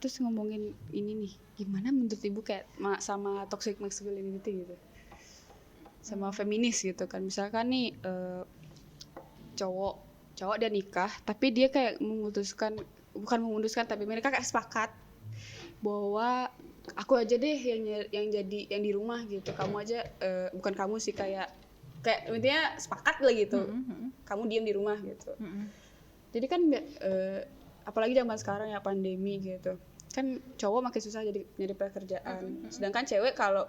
terus ngomongin ini nih, gimana menurut ibu kayak sama toxic masculinity gitu, sama feminis gitu kan. Misalkan nih cowok dia nikah, tapi dia kayak bukan memutuskan tapi mereka kayak sepakat bahwa aku aja deh yang jadi yang di rumah gitu, kamu aja bukan kamu sih, kayak intinya sepakat lah gitu, kamu diam di rumah gitu. Jadi kan apalagi zaman sekarang ya pandemi gitu kan, cowok makin susah jadi nyari pekerjaan, sedangkan cewek kalau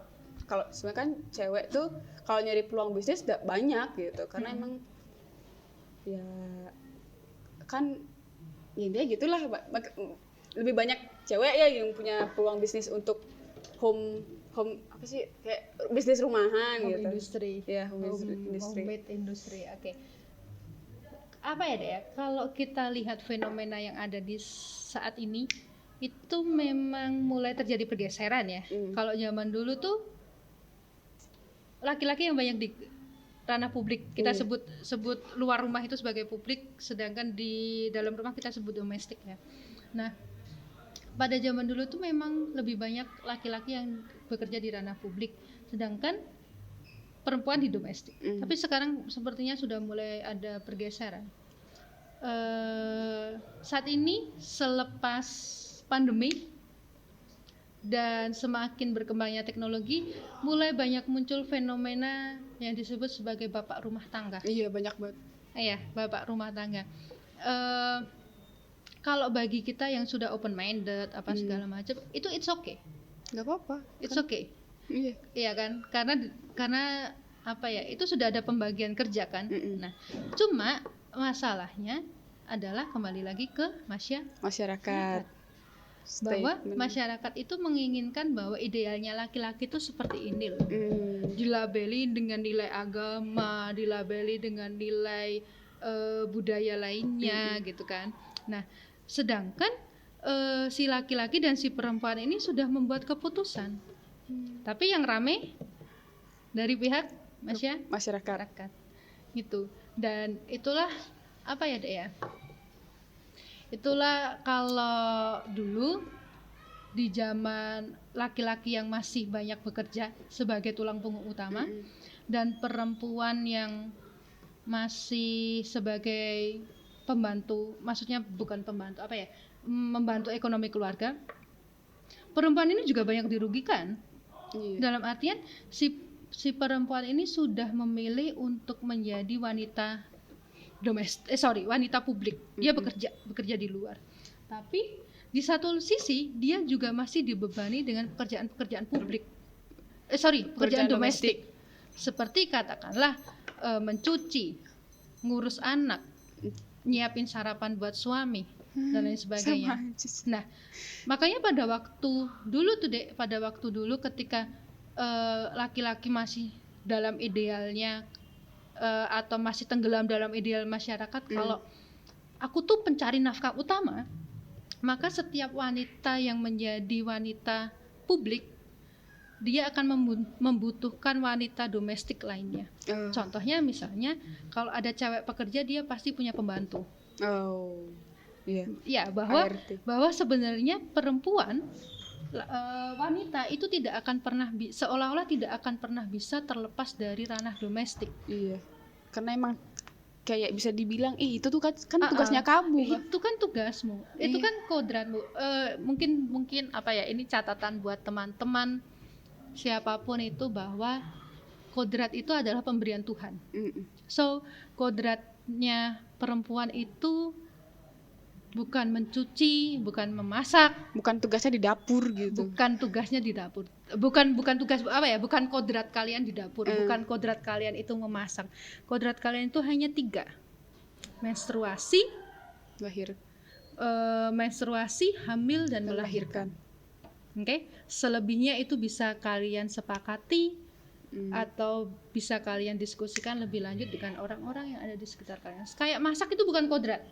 sebenarnya kan cewek tuh kalau nyari peluang bisnis udah banyak gitu, karena emang ya kan ya dia gitulah, lebih banyak cewek ya yang punya peluang bisnis untuk home apa sih, kayak bisnis rumahan home gitu. Industry. Ya, Homemade industry. Oke. Apa ya deh? Kalau kita lihat fenomena yang ada di saat ini, itu memang mulai terjadi pergeseran ya. Kalau zaman dulu tuh laki-laki yang banyak di ranah publik, kita sebut luar rumah itu sebagai publik, sedangkan di dalam rumah kita sebut domestik ya. Nah, pada zaman dulu tuh memang lebih banyak laki-laki yang bekerja di ranah publik, sedangkan perempuan di domestik. Tapi sekarang sepertinya sudah mulai ada pergeseran. Saat ini selepas pandemi dan semakin berkembangnya teknologi, mulai banyak muncul fenomena yang disebut sebagai bapak rumah tangga. Iya, banyak banget. Iya, bapak rumah tangga. Kalau bagi kita yang sudah open minded apa segala macam, itu it's okay. Nggak apa-apa. It's okay. Iya. Iya kan? Karena apa ya? Itu sudah ada pembagian kerja kan. Nah, cuma masalahnya adalah kembali lagi ke masyarakat. Bahwa masyarakat itu menginginkan bahwa idealnya laki-laki itu seperti ini loh. Dilabeli dengan nilai agama, dilabeli dengan nilai budaya lainnya gitu kan. Nah, sedangkan si laki-laki dan si perempuan ini sudah membuat keputusan. Tapi yang rame dari pihak masyarakat gitu. Dan itulah apa ya Dek ya? Itulah kalau dulu di zaman laki-laki yang masih banyak bekerja sebagai tulang punggung utama dan perempuan yang masih sebagai pembantu, maksudnya bukan pembantu apa ya, membantu ekonomi keluarga. Perempuan ini juga banyak dirugikan. Dalam artian si perempuan ini sudah memilih untuk menjadi wanita wanita publik. Dia bekerja di luar. Tapi di satu sisi dia juga masih dibebani dengan pekerjaan publik. Pekerjaan domestik. Seperti katakanlah mencuci, ngurus anak, nyiapin sarapan buat suami dan lain sebagainya. Nah, makanya pada waktu dulu ketika laki-laki masih dalam idealnya atau masih tenggelam dalam ideal masyarakat, kalau aku tuh pencari nafkah utama, maka setiap wanita yang menjadi wanita publik dia akan membutuhkan wanita domestik lainnya. Contohnya misalnya kalau ada cewek pekerja, dia pasti punya pembantu. Ya, bahwa sebenarnya perempuan wanita itu tidak akan pernah seolah-olah tidak akan pernah bisa terlepas dari ranah domestik. Iya, karena emang kayak bisa dibilang itu tuh kan tugasnya kamu. Itu kan tugasmu. Itu kan kodratmu. Mungkin apa ya, ini catatan buat teman-teman siapapun itu, bahwa kodrat itu adalah pemberian Tuhan. So kodratnya perempuan itu bukan mencuci, bukan memasak, bukan tugasnya di dapur gitu. Bukan tugasnya di dapur. Bukan tugas apa ya? Bukan kodrat kalian di dapur, bukan kodrat kalian itu memasak. Kodrat kalian itu hanya 3. Menstruasi, menstruasi, hamil dan melahirkan. Oke? Selebihnya itu bisa kalian sepakati atau bisa kalian diskusikan lebih lanjut dengan orang-orang yang ada di sekitar kalian. Kayak masak itu bukan kodrat.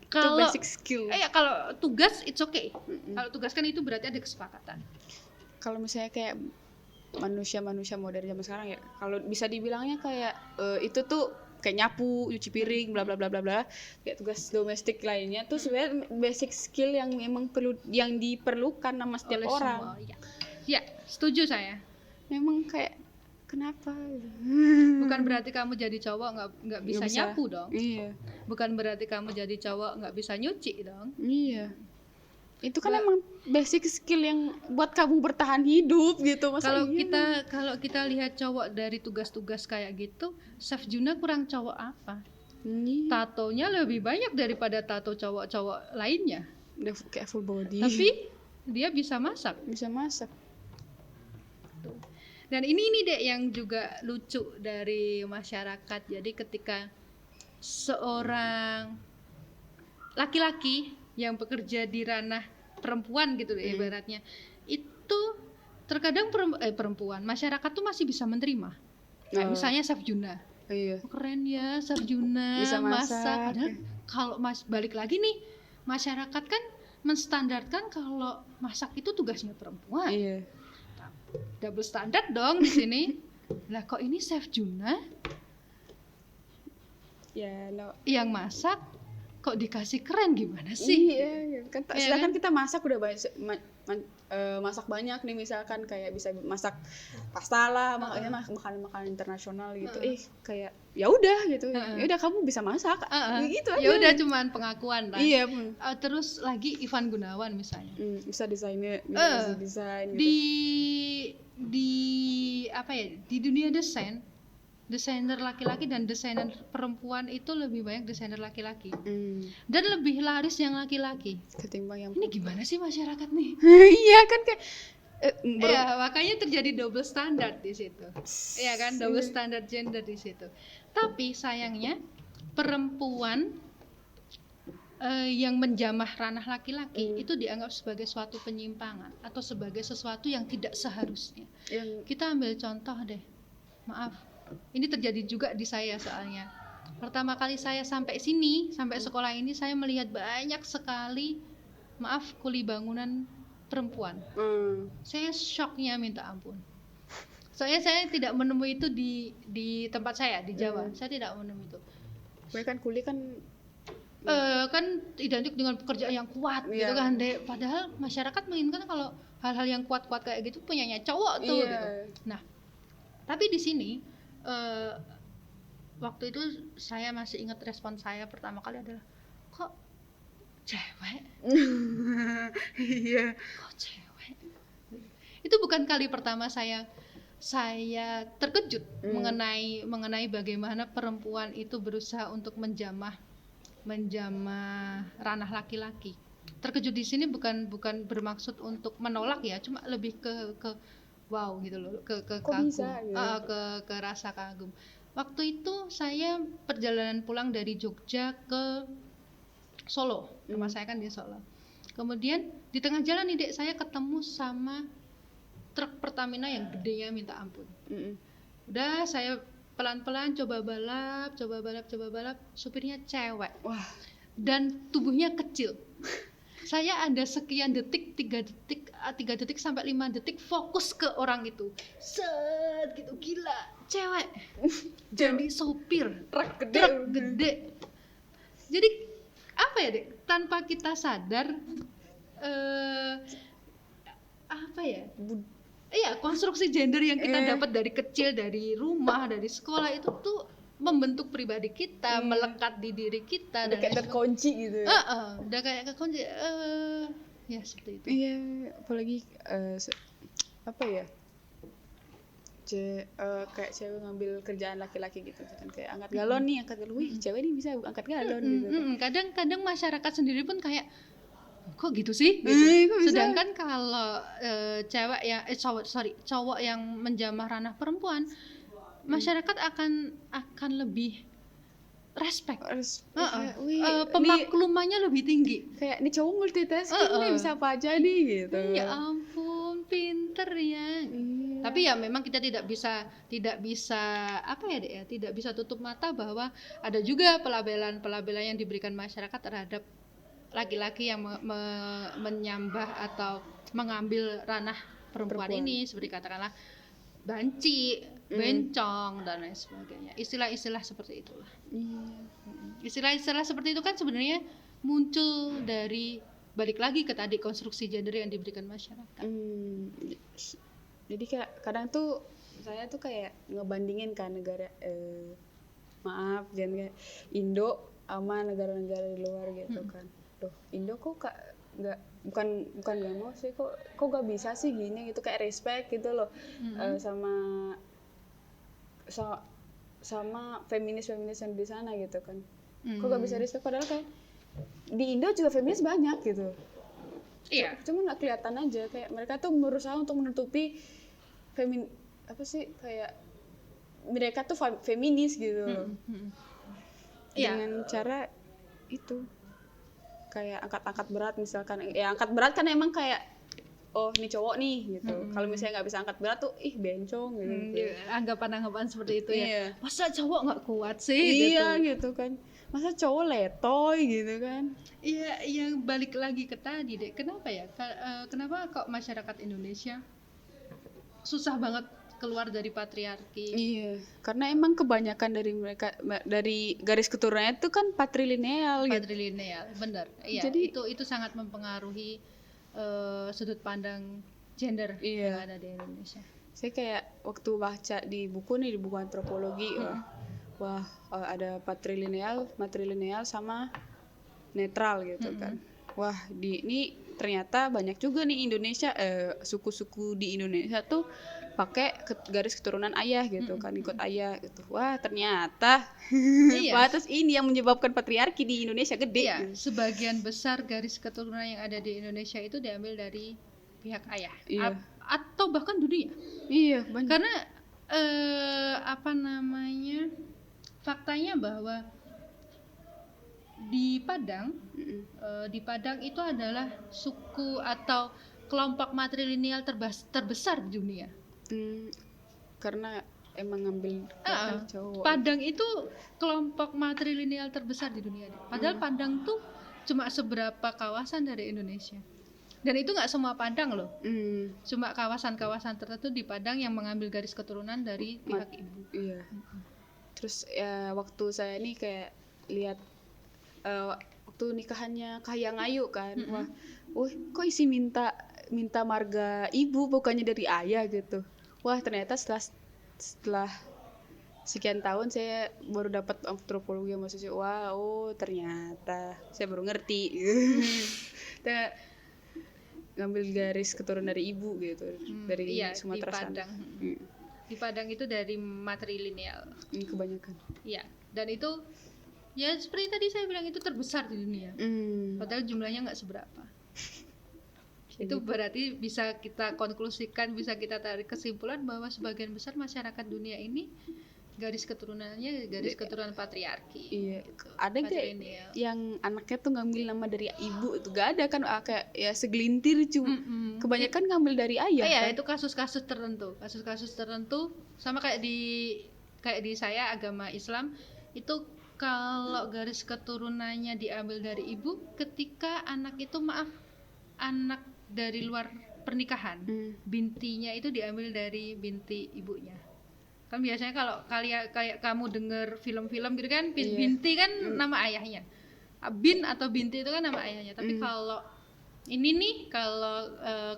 Kalau basic skill. Kalau tugas it's okay. Kalau tugas kan itu berarti ada kesepakatan. Kalau misalnya kayak manusia modern zaman sekarang ya, kalau bisa dibilangnya kayak itu tuh kayak nyapu, cuci piring, bla bla bla bla bla, kayak tugas domestik lainnya tuh sebenarnya basic skill yang memang perlu, yang diperlukan sama setiap Oleh orang. semua, ya setuju saya. Memang kayak kenapa gitu. Bukan berarti kamu jadi cowok nggak bisa nyapu dong. Iya. Bukan berarti kamu jadi cowok nggak bisa nyuci dong. Iya. Itu kan emang basic skill yang buat kamu bertahan hidup gitu. Masa Kalau kita lihat cowok dari tugas-tugas kayak gitu, Chef Juna kurang cowok apa? Tatonya lebih banyak daripada tato cowok-cowok lainnya. Udah kayak full body. Tapi dia bisa masak. Bisa masak. Dan ini dek yang juga lucu dari masyarakat. Jadi ketika seorang laki-laki yang bekerja di ranah perempuan gitu deh ibaratnya, itu terkadang perempuan masyarakat tuh masih bisa menerima. Misalnya Chef Juna, keren ya Chef Juna bisa masak. Padahal kalau balik lagi nih, masyarakat kan menstandarkan kalau masak itu tugasnya perempuan. Iya. Double standar dong di sini. Lah kok ini Chef Juna yang masak kok dikasih keren, gimana sih? Iya, kan sedangkan kita masak udah banyak, masak banyak nih, misalkan kayak bisa masak pasta lah, makanya makanan internasional gitu. Kayak ya udah gitu. Ya udah kamu bisa masak. Gitu aja. Ya udah cuman pengakuan lah. Iya. Terus lagi Ivan Gunawan misalnya. Bisa desainnya, bisa desain gitu. Di apa ya? Di dunia desainer laki-laki dan desainer perempuan itu lebih banyak desainer laki-laki. Dan lebih laris yang laki-laki ketimbang yang ini gimana sih masyarakat nih? Iya kan kayak ya makanya terjadi double standard di situ. Iya kan, double standard gender di situ. Tapi sayangnya perempuan yang menjamah ranah laki-laki itu dianggap sebagai suatu penyimpangan atau sebagai sesuatu yang tidak seharusnya. Kita ambil contoh deh, maaf, ini terjadi juga di saya soalnya. Pertama kali saya sampai sini, sampai sekolah ini, saya melihat banyak sekali, maaf, kuli bangunan perempuan. Saya shocknya minta ampun. Soalnya saya tidak menemui itu di tempat saya di Jawa. Saya tidak menemui itu. Kan kuli kan kan identik dengan pekerjaan yang kuat gitu kan, deh. Padahal masyarakat menginginkan kalau hal-hal yang kuat-kuat kayak gitu punyanya cowok tuh gitu. Nah, tapi di sini waktu itu saya masih ingat respon saya pertama kali adalah, kok cewek? Iya. Kok cewek? Itu bukan kali pertama saya terkejut mengenai bagaimana perempuan itu berusaha untuk menjamah ranah laki-laki. Terkejut di sini bukan bermaksud untuk menolak ya, cuma lebih ke wow gitu loh, ke kagum, ke rasa kagum. Waktu itu saya perjalanan pulang dari Jogja ke Solo, rumah saya kan di Solo. Kemudian di tengah jalan nih dek, saya ketemu sama truk Pertamina yang gedenya minta ampun. Udah saya pelan-pelan coba balap, supirnya cewek. Wah. Dan tubuhnya kecil. Saya ada sekian detik, 3 detik sampai 5 detik fokus ke orang itu. Set gitu, gila, cewek. Jadi sopir truk gede. Jadi apa ya, Dek? Tanpa kita sadar apa ya? Iya, konstruksi gender yang kita dapat dari kecil, dari rumah, dari sekolah itu tuh membentuk pribadi kita, melekat di diri kita, udah kayak terkunci gitu. Udah kayak kekunci, ya seperti itu. Iya, apalagi apa ya? Kayak cewek ngambil kerjaan laki-laki gitu kan, kayak angkat galon nih, wih cewek ini bisa angkat galon gitu. Kadang masyarakat sendiri pun kayak, kok gitu sih? Sedangkan kalau cewek yang cowok yang menjamah ranah perempuan, masyarakat akan lebih respect. Pemaklumannya lebih tinggi. Kayak ini cowok multitasking nih, bisa apa aja nih gitu. Ya ampun, pinter ya. Tapi ya memang kita tidak bisa apa ya Dek ya, tidak bisa tutup mata bahwa ada juga pelabelan yang diberikan masyarakat terhadap laki-laki yang menyambah atau mengambil ranah perempuan ini, seperti katakanlah banci, bencong dan lain sebagainya. Istilah-istilah seperti itulah. Istilah-istilah seperti itu kan sebenarnya muncul dari balik lagi ke tadi konstruksi gender yang diberikan masyarakat. Jadi kayak kadang tuh saya tuh kayak ngebandingin kan negara maaf jangan kayak Indo sama negara-negara di luar gitu kan. Duh, Indo kok nggak bukan nggak mau sih kok nggak bisa sih gini gitu kayak respect gitu loh. Sama feminis yang di sana gitu kan. Kok nggak bisa respect padahal kayak di Indo juga feminis banyak gitu. Iya. Cuma nggak kelihatan aja kayak mereka tuh berusaha untuk menutupi kayak mereka tuh feminis gitu loh. Dengan cara itu kayak angkat berat misalkan ya angkat berat kan emang kayak oh ini cowok nih gitu. Kalau misalnya nggak bisa angkat berat tuh bencong gitu. Anggapan-anggapan seperti itu Iya. ya. Masa cowok nggak kuat sih? Iya gitu kan. Masa cowok letoy gitu kan. Iya, yang balik lagi ke tadi deh. Kenapa ya? Kenapa kok masyarakat Indonesia susah banget keluar dari patriarki? Iya, karena emang kebanyakan dari mereka dari garis keturunannya itu kan patrilineal gitu. Patrilineal, benar. Iya, Jadi itu sangat mempengaruhi sudut pandang gender yang ada di Indonesia. Saya kayak waktu baca di buku antropologi, wah ada patrilineal, matrilineal sama netral gitu kan. Wah ini ternyata banyak juga nih Indonesia suku-suku di Indonesia tuh pakai garis keturunan ayah gitu kan, ikut ayah gitu. Wah ternyata batas ini yang menyebabkan patriarki di Indonesia gede. Iya, sebagian besar garis keturunan yang ada di Indonesia itu diambil dari pihak ayah. Iya. Atau bahkan dunia. Iya banyak. Karena faktanya bahwa di Padang itu adalah suku atau kelompok matrilineal terbesar di dunia. Karena emang ngambil cowok. Padang itu kelompok matrilineal terbesar di dunia. Padahal Padang tuh cuma seberapa kawasan dari Indonesia. Dan itu nggak semua Padang loh. Cuma kawasan-kawasan tertentu di Padang yang mengambil garis keturunan dari pihak ibu. Iya. Terus ya waktu saya ini kayak lihat waktu nikahannya Kahiyang Ayu kan. Kok isi minta marga ibu bukannya dari ayah gitu. Wah ternyata setelah sekian tahun saya baru dapat antropologi yang maksudnya ternyata saya baru ngerti. Kita ngambil garis keturunan dari ibu gitu dari Sumatera sana. Di Padang itu dari matrilineal. Kebanyakan. Iya, dan itu ya seperti tadi saya bilang itu terbesar di dunia. Padahal jumlahnya nggak seberapa. Itu berarti bisa kita konklusikan, bisa kita tarik kesimpulan bahwa sebagian besar masyarakat dunia ini garis keturunannya garis keturunan patriarki. Iya. Gitu. Ada gak yang anaknya tuh ngambil nama dari ibu itu? Gak ada kan kayak ya segelintir cuma. Kebanyakan ngambil dari ayah. Iya, kan? itu kasus-kasus tertentu sama kayak di saya agama Islam itu kalau garis keturunannya diambil dari ibu ketika anak dari luar pernikahan, bintinya itu diambil dari binti ibunya. Kan biasanya kalau kayak kamu dengar film-film gitu kan, binti kan nama ayahnya. Bin atau binti itu kan nama ayahnya. Tapi kalau ini nih, kalau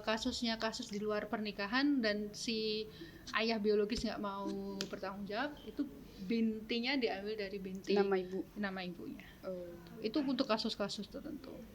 kasusnya kasus di luar pernikahan dan si ayah biologis nggak mau bertanggung jawab, itu bintinya diambil dari binti nama ibunya. Itu untuk kasus-kasus tertentu.